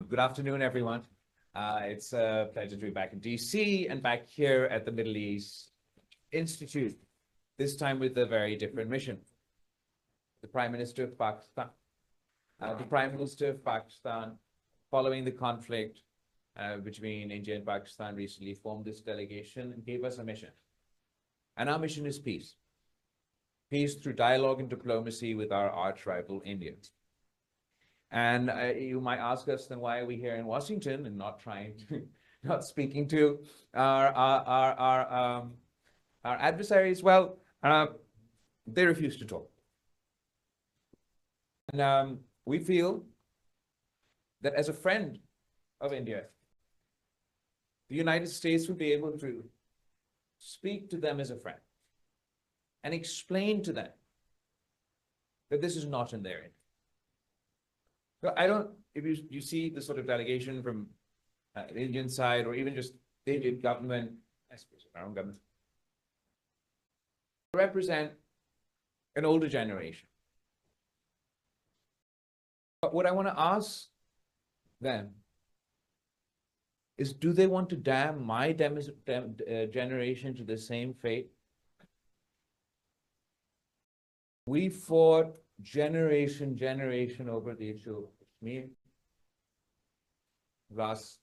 Good afternoon, everyone. It's a pleasure to be back in DC and back here at the Middle East Institute, this time with a very different mission. The Prime Minister of Pakistan. The Prime Minister of Pakistan, following the conflict between India and Pakistan, recently formed this delegation and gave us a mission. And our mission is peace. Peace through dialogue and diplomacy with our arch rival, India. And you might ask us, then why are we here in Washington and not speaking to our adversaries? Well, they refuse to talk. And we feel that as a friend of India, the United States would be able to speak to them as a friend and explain to them that this is not in their interest. So I don't, if you see the sort of delegation from the Indian side or even just the Indian government, I suppose our own government, represent an older generation. But what I want to ask them is, do they want to damn my generation to the same fate? We fought generation over the issue of Kashmir. Last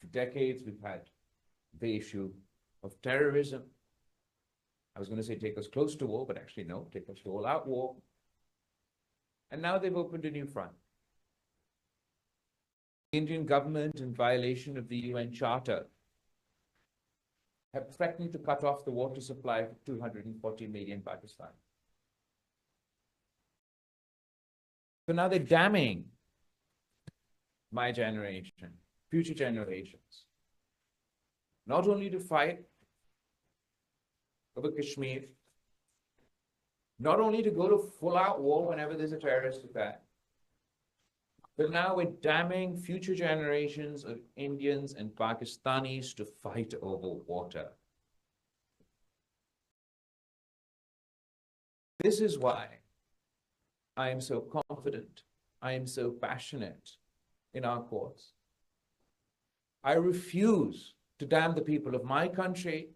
decades, we've had the issue of terrorism. I was going to say take us close to war, but actually no, take us to all-out war. And now they've opened a new front. The Indian government, in violation of the UN Charter, have threatened to cut off the water supply for 240 million Pakistanis. So now they're damning my generation, future generations, not only to fight over Kashmir, not only to go to full-out war whenever there's a terrorist attack, but now we're damning future generations of Indians and Pakistanis to fight over water. This is why I am so confident, I am so passionate in our cause. I refuse to damn the people of my country,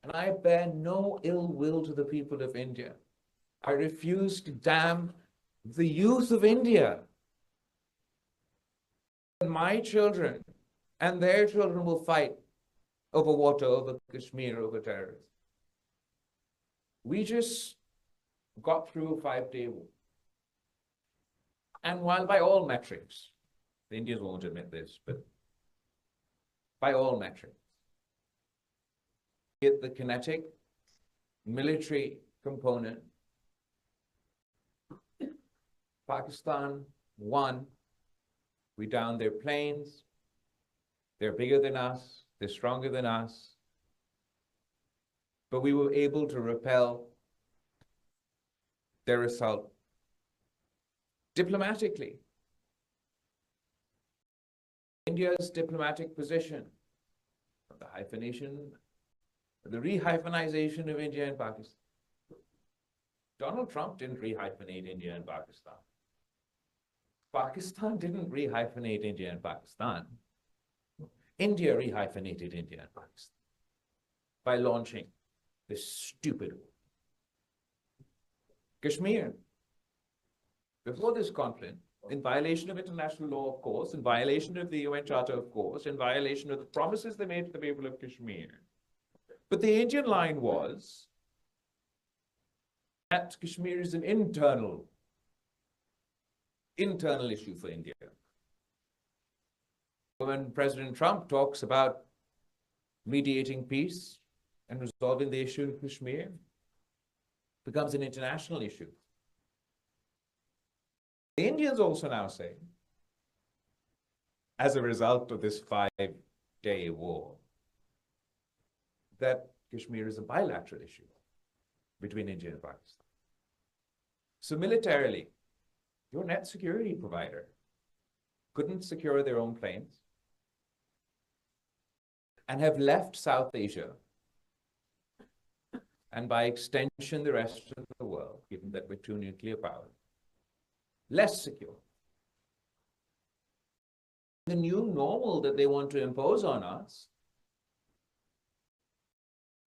and I bear no ill will to the people of India. I refuse to damn the youth of India. My children and their children will fight over water, over Kashmir, over terrorists. We just got through a 5-day war. And while by all metrics, the Indians won't admit this, but by all metrics, get the kinetic military component, Pakistan won. We downed their planes. They're bigger than us. They're stronger than us. But we were able to repel their assault diplomatically. India's diplomatic position, the hyphenation, the rehyphenization of India and Pakistan. Donald Trump didn't rehyphenate India and Pakistan. Pakistan didn't rehyphenate India and Pakistan. India rehyphenated India and Pakistan by launching this stupid war. Kashmir, before this conflict, in violation of international law, of course, in violation of the UN Charter, of course, in violation of the promises they made to the people of Kashmir. But the Indian line was that Kashmir is an internal issue for India. When President Trump talks about mediating peace and resolving the issue of Kashmir, it becomes an international issue. The Indians also now say, as a result of this 5-day war, that Kashmir is a bilateral issue between India and Pakistan. So militarily, your net security provider couldn't secure their own planes and have left South Asia and by extension the rest of the world, given that we're two nuclear powers, less secure the new normal that they want to impose on us.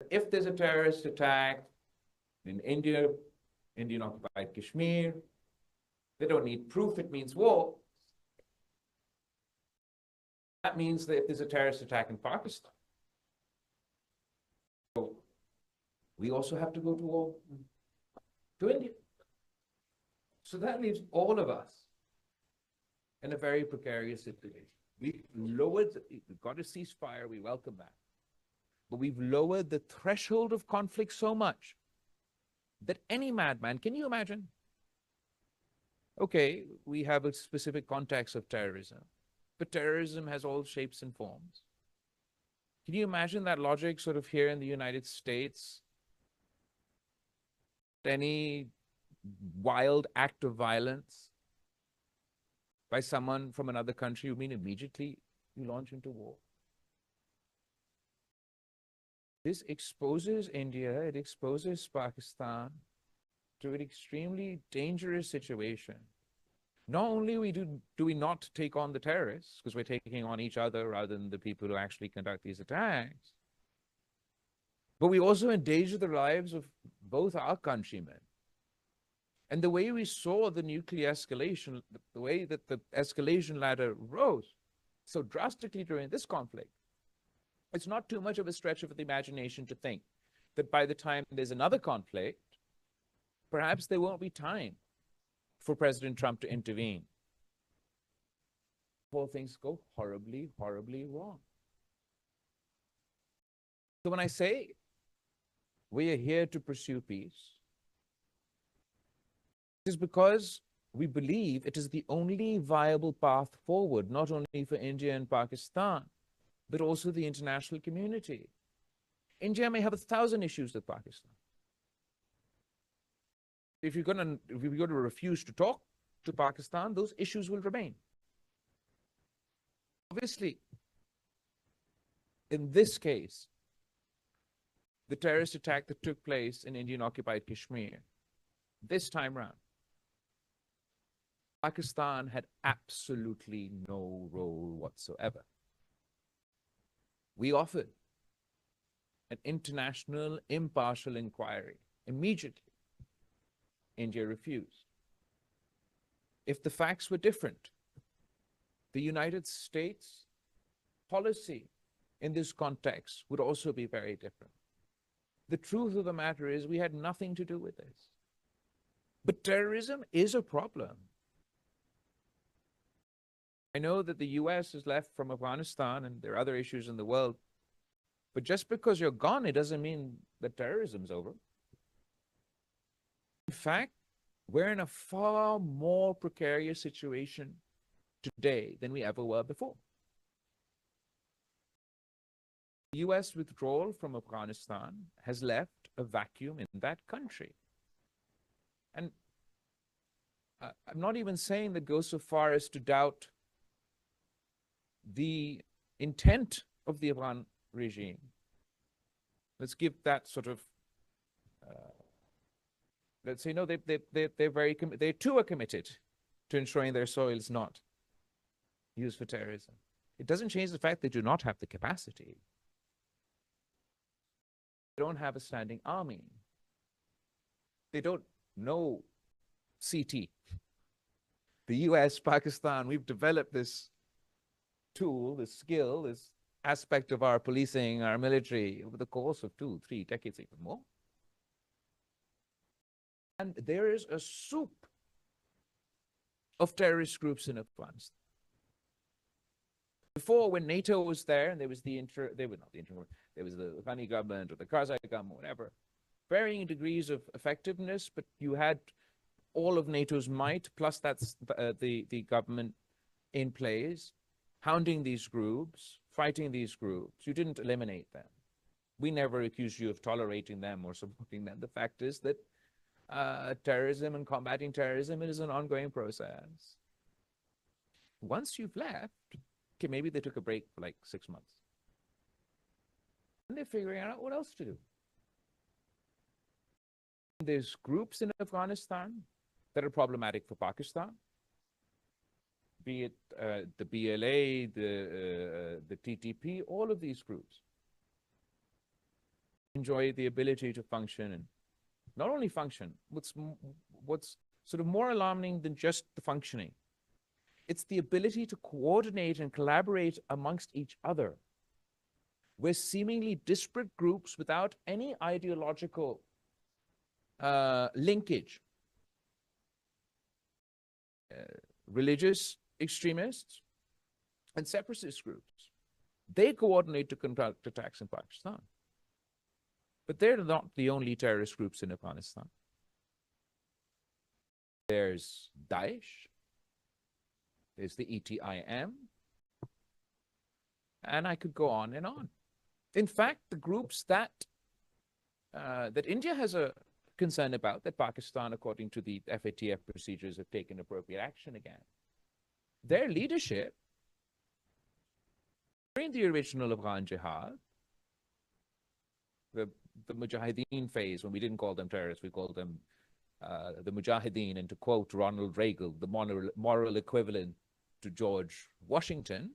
If there's a terrorist attack in India, Indian occupied Kashmir, they don't need proof, it means war. That means that if there's a terrorist attack in Pakistan, we also have to go to war to India. So that leaves all of us in a very precarious situation. We've got a ceasefire, we welcome that. But we've lowered the threshold of conflict so much that any madman, can you imagine? Okay, we have a specific context of terrorism, but terrorism has all shapes and forms. Can you imagine that logic sort of here in the United States? Any wild act of violence by someone from another country, you mean immediately you launch into war? This exposes India, it exposes Pakistan to an extremely dangerous situation. Not only do we not take on the terrorists, because we're taking on each other rather than the people who actually conduct these attacks, but we also endanger the lives of both our countrymen. And the way we saw the nuclear escalation, the way that the escalation ladder rose so drastically during this conflict, it's not too much of a stretch of the imagination to think that by the time there's another conflict, perhaps there won't be time for President Trump to intervene. All things go horribly, horribly wrong. So when I say we are here to pursue peace, it is because we believe it is the only viable path forward, not only for India and Pakistan, but also the international community. India may have 1,000 issues with Pakistan. If you're going to refuse to talk to Pakistan, those issues will remain. Obviously, in this case, the terrorist attack that took place in Indian-occupied Kashmir, this time round, Pakistan had absolutely no role whatsoever. We offered an international impartial inquiry immediately. India refused. If the facts were different, the United States policy in this context would also be very different. The truth of the matter is we had nothing to do with this. But terrorism is a problem. I know that the US is left from Afghanistan and there are other issues in the world, but just because you're gone, it doesn't mean that terrorism's over. In fact, we're in a far more precarious situation today than we ever were before. The US withdrawal from Afghanistan has left a vacuum in that country. And I'm not even saying that goes so far as to doubt the intent of the Afghan regime. Let's give that sort of, let's say, no, they too are committed to ensuring their soil is not used for terrorism. It doesn't change the fact they do not have the capacity. They don't have a standing army. They don't know CT. The US, Pakistan, we've developed this tool, this skill, this aspect of our policing, our military, over the course of 2, 3 decades, even more. And there is a soup of terrorist groups in Afghanistan. Before, when NATO was there, and there was the there was the Afghani government or the Karzai government, whatever, varying degrees of effectiveness, but you had all of NATO's might, plus that's the government in place, hounding these groups, fighting these groups. You didn't eliminate them. We never accused you of tolerating them or supporting them. The fact is that terrorism and combating terrorism is an ongoing process. Once you've left, okay, maybe they took a break for like 6 months. And they're figuring out what else to do. There's groups in Afghanistan that are problematic for Pakistan. be it the BLA, the TTP, all of these groups enjoy the ability to function, and not only function, what's sort of more alarming than just the functioning, it's the ability to coordinate and collaborate amongst each other. We're seemingly disparate groups without any ideological linkage. Religious extremists and separatist groups, they coordinate to conduct attacks in Pakistan. But they're not the only terrorist groups in Afghanistan. There's Daesh, there's the ETIM, and I could go on and on. In fact, the groups that India has a concern about, that Pakistan, according to the FATF procedures, have taken appropriate action again, their leadership during the original Afghan Jihad, the Mujahideen phase, when we didn't call them terrorists, we called them the Mujahideen, and to quote Ronald Reagan, the moral equivalent to George Washington.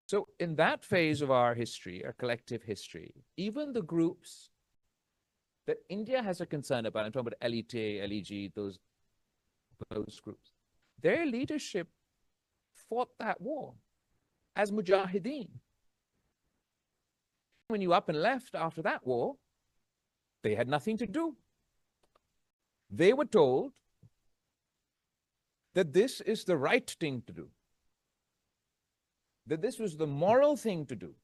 So in that phase of our history, our collective history, even the groups that India has a concern about, I'm talking about LET, LEG, those groups, their leadership fought that war as Mujahideen. When you up and left after that war, they had nothing to do. They were told that this is the right thing to do, that this was the moral thing to do.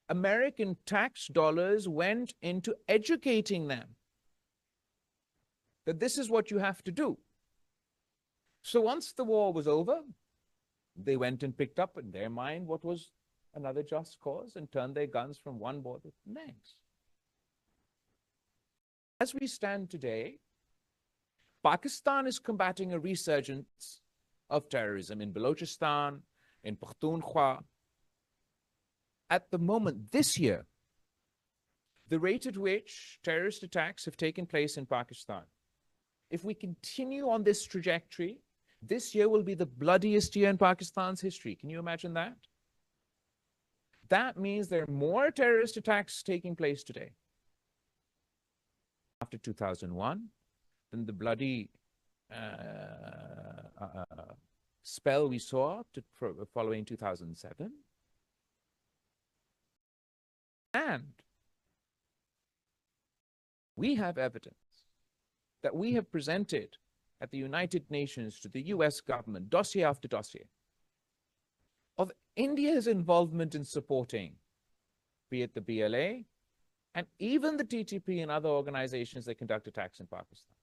American tax dollars went into educating them that this is what you have to do. So once the war was over, they went and picked up in their mind what was another just cause and turned their guns from one border to the next. As we stand today, Pakistan is combating a resurgence of terrorism in Balochistan, in Pakhtunkhwa. At the moment, this year, the rate at which terrorist attacks have taken place in Pakistan, if we continue on this trajectory, this year will be the bloodiest year in Pakistan's history. Can you imagine that? That means there are more terrorist attacks taking place today after 2001 than the bloody spell we saw following 2007. And we have evidence that we have presented at the United Nations to the US government, dossier after dossier, of India's involvement in supporting, be it the BLA, and even the TTP and other organizations that conduct attacks in Pakistan.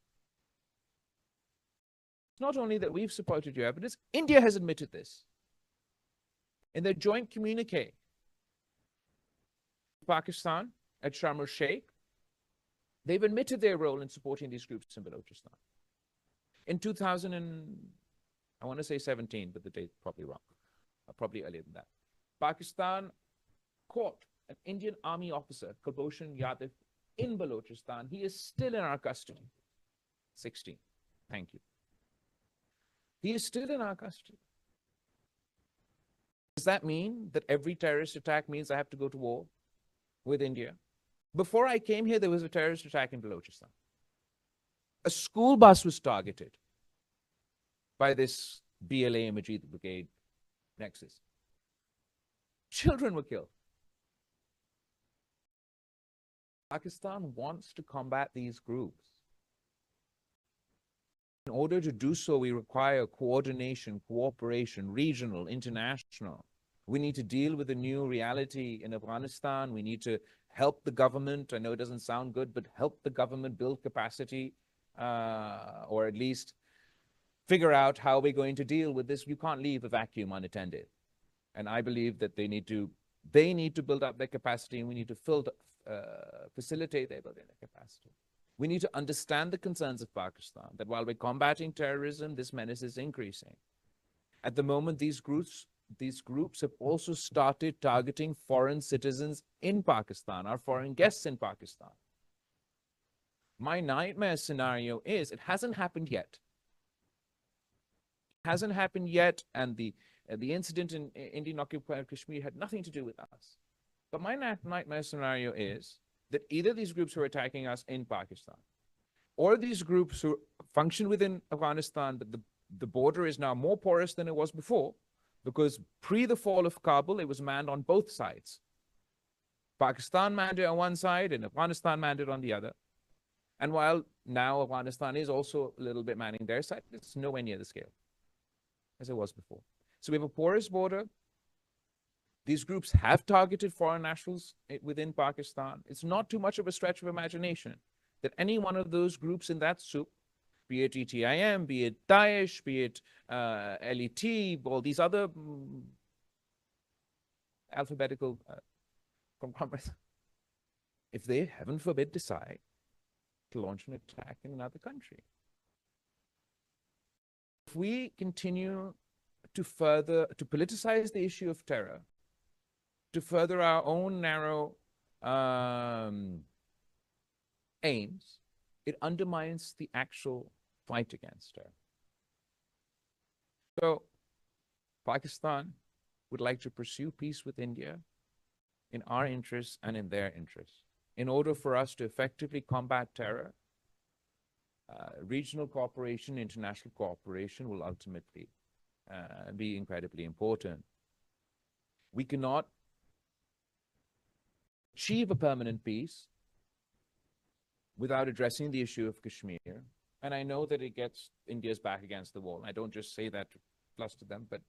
It's not only that we've supported your evidence, India has admitted this. In their joint communique, Pakistan at Sharm el-Sheikh, they've admitted their role in supporting these groups in Balochistan. In 2000 and, I want to say 17, but the date's probably wrong, probably earlier than that, Pakistan caught an Indian army officer, Kulbhushan Yadav, in Balochistan. He is still in our custody. 16. Thank you. He is still in our custody. Does that mean that every terrorist attack means I have to go to war with India? Before I came here, there was a terrorist attack in Balochistan. A school bus was targeted by this BLA Majid Brigade nexus. Children were killed. Pakistan wants to combat these groups. In order to do so, we require coordination, cooperation, regional, international. We need to deal with the new reality in Afghanistan. We need to help the government. I know it doesn't sound good, but help the government build capacity, or at least figure out how we're going to deal with this. You can't leave a vacuum unattended. And I believe that they need to build up their capacity, and we need to facilitate their building their capacity. We need to understand the concerns of Pakistan, that while we're combating terrorism, this menace is increasing. At the moment, these groups have also started targeting foreign citizens in Pakistan, our foreign guests in Pakistan. My nightmare scenario is, it hasn't happened yet, Hasn't happened yet, and the incident in Indian occupied Kashmir had nothing to do with us. But my nightmare scenario is that either these groups who are attacking us in Pakistan, or these groups who function within Afghanistan, but the border is now more porous than it was before, because pre the fall of Kabul, it was manned on both sides. Pakistan manned it on one side and Afghanistan manned it on the other. And while now Afghanistan is also a little bit manning their side, it's nowhere near the scale as it was before. So we have a porous border. These groups have targeted foreign nationals within Pakistan. It's not too much of a stretch of imagination that any one of those groups in that soup, be it ETIM, be it Daesh, be it LET, all these other alphabetical conglomerates, if they, heaven forbid, decide to launch an attack in another country. If we continue to politicize the issue of terror, to further our own narrow aims, it undermines the actual fight against terror. So Pakistan would like to pursue peace with India in our interests and in their interests. In order for us to effectively combat terror, regional cooperation, international cooperation will ultimately be incredibly important. We cannot achieve a permanent peace without addressing the issue of Kashmir. And I know that it gets India's back against the wall. I don't just say that to fluster them, but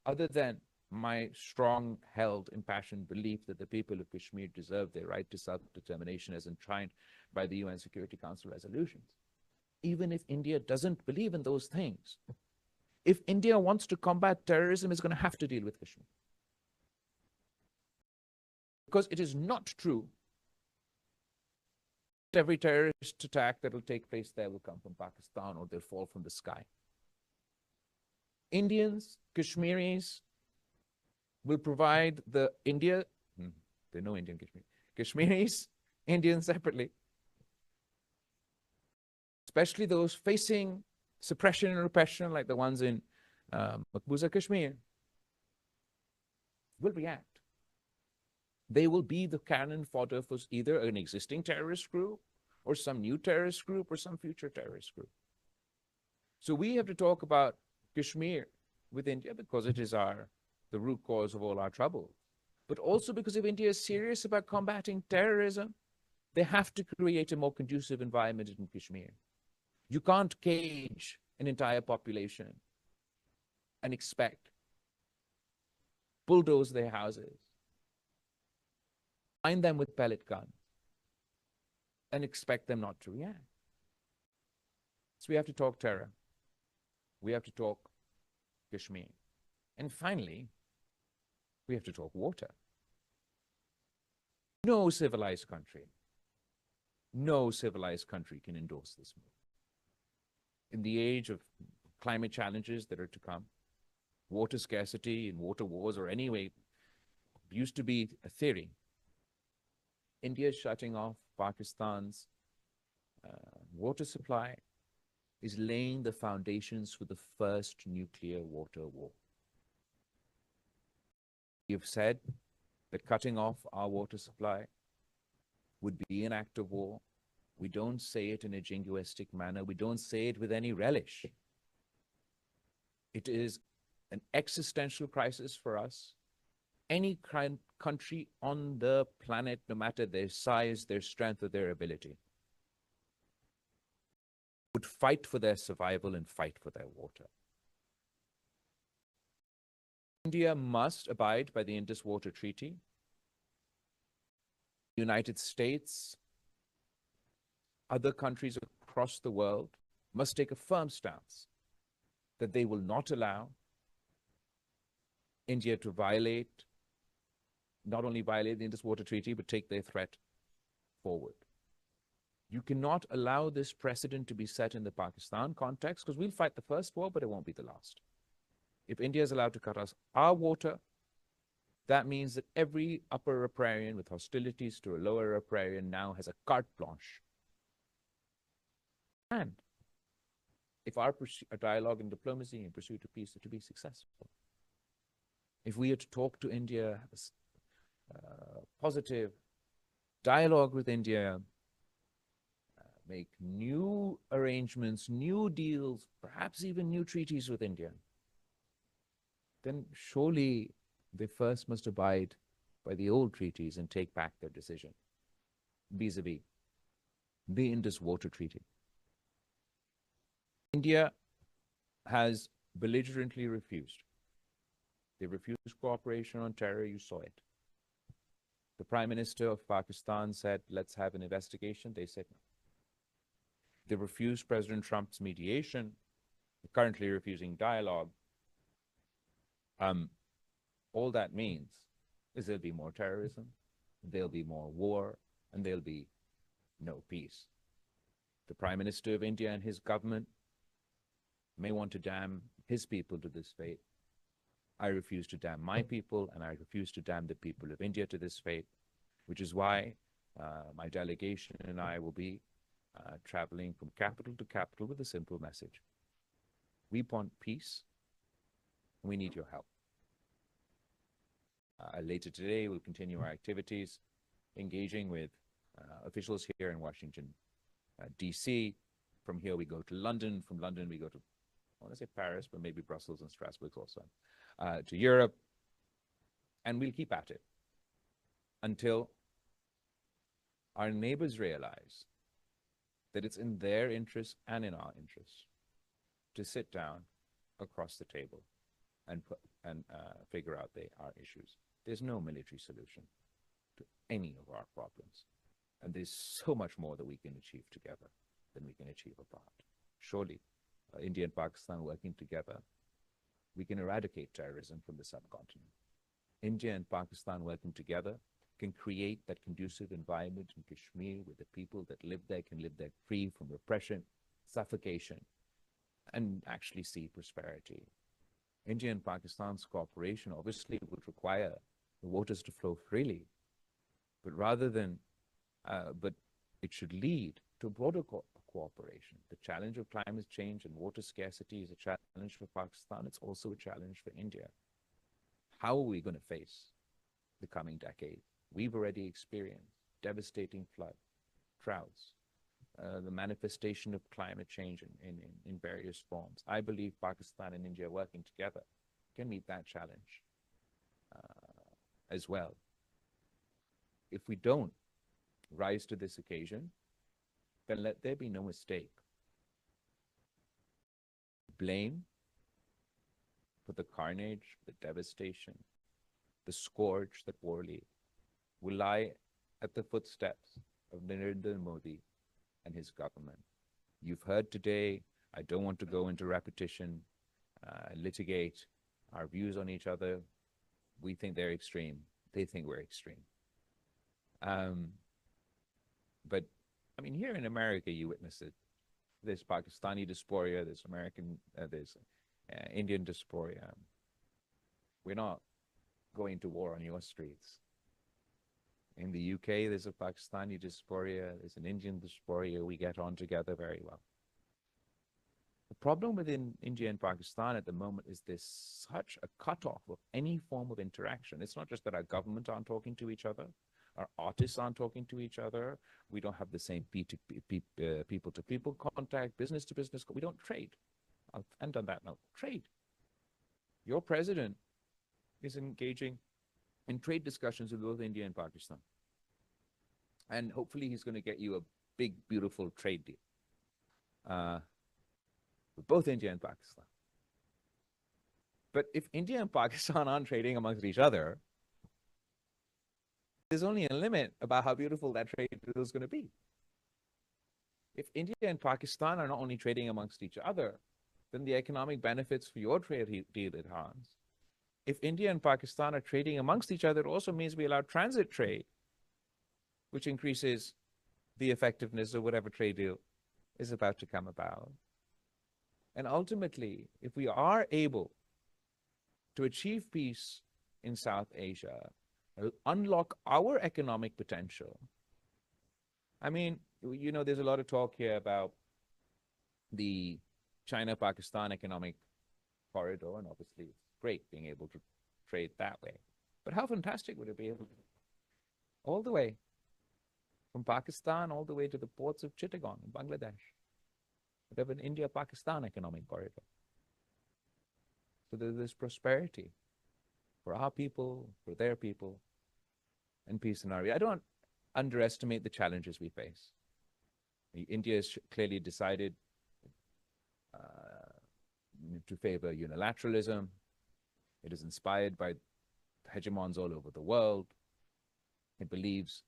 other than my strong held impassioned belief that the people of Kashmir deserve their right to self-determination as enshrined by the UN Security Council resolutions. Even if India doesn't believe in those things, if India wants to combat terrorism, it's going to have to deal with Kashmir. Because it is not true that every terrorist attack that will take place there will come from Pakistan or they'll fall from the sky. Indians, Kashmiris will provide there are no Indian Kashmir. Kashmiris, Indians separately, especially those facing suppression and repression like the ones in Maqbuza Kashmir, will react. They will be the cannon fodder for either an existing terrorist group or some new terrorist group or some future terrorist group. So we have to talk about Kashmir with India because it is the root cause of all our trouble. But also because if India is serious about combating terrorism, they have to create a more conducive environment in Kashmir. You can't cage an entire population and expect bulldoze their houses, find them with pellet guns, and expect them not to react. So we have to talk terror. We have to talk Kashmir. And finally, we have to talk water. No civilized country can endorse this move. In the age of climate challenges that are to come, water scarcity and water wars, or anyway, used to be a theory. India shutting off Pakistan's water supply is laying the foundations for the first nuclear water war. You've said that cutting off our water supply would be an act of war. We don't say it in a jingoistic manner. We don't say it with any relish. It is an existential crisis for us. Any country on the planet, no matter their size, their strength, or their ability, would fight for their survival and fight for their water. India must abide by the Indus Water Treaty. The United States, other countries across the world must take a firm stance that they will not allow India to not only violate the Indus Water Treaty, but take their threat forward. You cannot allow this precedent to be set in the Pakistan context, because we'll fight the first war, but it won't be the last. If India is allowed to cut us our water, that means that every upper riparian with hostilities to a lower riparian now has a carte blanche. And if our dialogue and diplomacy in pursuit of peace are to be successful, if we are to talk to India, positive dialogue with India, make new arrangements, new deals, perhaps even new treaties with India, then surely they first must abide by the old treaties and take back their decision, vis-a-vis the Indus Water Treaty. India has belligerently refused. They refused cooperation on terror, you saw it. The Prime Minister of Pakistan said, let's have an investigation. They said no. They refused President Trump's mediation, currently refusing dialogue. All that means is there'll be more terrorism, there'll be more war, and there'll be no peace. The Prime Minister of India and his government may want to damn his people to this fate. I refuse to damn my people, and I refuse to damn the people of India to this fate, which is why my delegation and I will be traveling from capital to capital with a simple message. We want peace, and we need your help. Later today, we'll continue our activities, engaging with officials here in Washington, D.C. From here, we go to London. From London, we go to, I want to say Paris, but maybe Brussels and Strasbourg also, to Europe. And we'll keep at it until our neighbors realize that it's in their interest and in our interest to sit down across the table and figure out our issues. There's no military solution to any of our problems. And there's so much more that we can achieve together than we can achieve apart. Surely, India and Pakistan working together, we can eradicate terrorism from the subcontinent. India and Pakistan working together can create that conducive environment in Kashmir where the people that live there can live there free from repression, suffocation, and actually see prosperity. India and Pakistan's cooperation obviously would require the waters to flow freely, but rather than, but it should lead to broader cooperation. The challenge of climate change and water scarcity is a challenge for Pakistan. It's also a challenge for India. How are we going to face the coming decade? We've already experienced devastating flood, droughts, the manifestation of climate change in various forms. I believe Pakistan and India working together can meet that challenge as well. If we don't rise to this occasion, then let there be no mistake. Blame for the carnage, the devastation, the scourge that war leaves will lie at the footsteps of Narendra Modi and his government. You've heard today, I don't want to go into repetition, litigate our views on each other. We think they're extreme. They think we're extreme. But, I mean, here in America, you witness it. There's Pakistani diaspora, there's American, there's Indian diaspora. We're not going to war on your streets. In the UK, there's a Pakistani diaspora, there's an Indian diaspora. We get on together very well. The problem within India and Pakistan at the moment is there's such a cutoff of any form of interaction. It's not just that our government aren't talking to each other, our artists aren't talking to each other, we don't have the same people-to-people contact, business-to-business. We don't trade. I'll end on that note. Trade. Your president is engaging in trade discussions with both India and Pakistan. And hopefully he's going to get you a big, beautiful trade deal with both India and Pakistan. But if India and Pakistan aren't trading amongst each other, there's only a limit about how beautiful that trade deal is going to be. If India and Pakistan are not only trading amongst each other, then the economic benefits for your trade deal enhance. If India and Pakistan are trading amongst each other, it also means we allow transit trade, which increases the effectiveness of whatever trade deal is about to come about. And ultimately, if we are able to achieve peace in South Asia, unlock our economic potential. I mean, you know, there's a lot of talk here about the China-Pakistan economic corridor, and obviously it's great being able to trade that way. But how fantastic would it be able to, all the way from Pakistan all the way to the ports of Chittagong in Bangladesh, would have an India-Pakistan economic corridor. So there's prosperity for our people, for their people, and peace and harmony. I don't underestimate the challenges we face. India has clearly decided to favor unilateralism. It is inspired by hegemons all over the world. It believes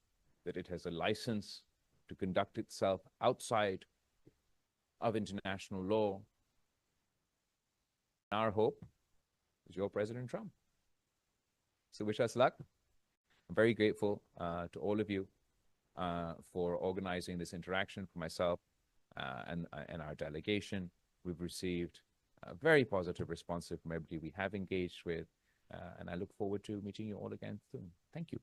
that it has a license to conduct itself outside of international law. Our hope is your President Trump. So wish us luck. I'm very grateful to all of you for organizing this interaction for myself and our delegation. We've received a very positive response from everybody we have engaged with, and I look forward to meeting you all again soon. Thank you.